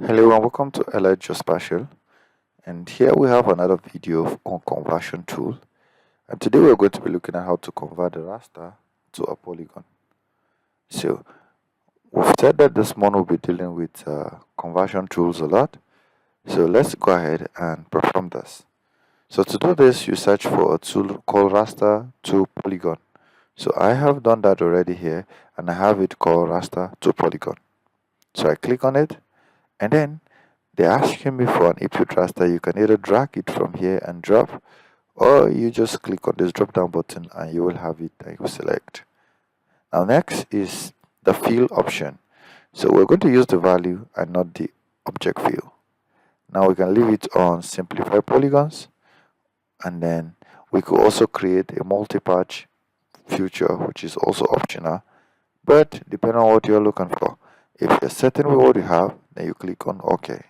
Hello and welcome to Allied Geospatial, and here we have another video on conversion tool, and today we're going to be looking at how to convert a raster to a polygon. So we've said that this month we'll be dealing with conversion tools a lot, so let's go ahead and perform this. So to do this, you search for a tool called Raster to Polygon. So I have done that already here, and I have it called Raster to Polygon. So I click on it, and then they're asking me for an input raster. You can either drag it from here and drop, or you just click on this drop down button and you will have it and you select. Now next is the fill option. So we're going to use the value and not the object fill. Now we can leave it on simplify polygons, and then we could also create a multi-patch feature, which is also optional, but depending on what you're looking for. If you're certain with what you have, then you click on OK.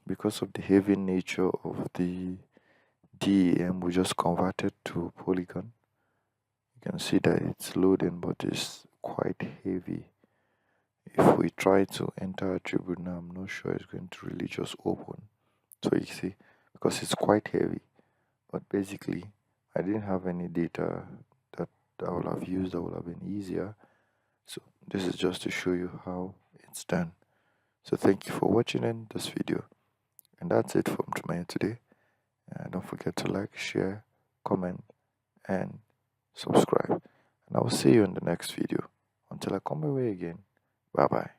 Because of the heavy nature of the DEM, we just converted to Polygon. You can see that it's loading, but it's quite heavy. If we try to enter attribute now, I'm not sure it's going to really just open. So you see, because it's quite heavy. But basically, I didn't have any data that I would have used that would have been easier. So this is just to show you how it's done. So thank you for watching in this video. And that's it from me today. Don't forget to like, share, comment, and subscribe. And I will see you in the next video. Until I come my way again. Bye bye.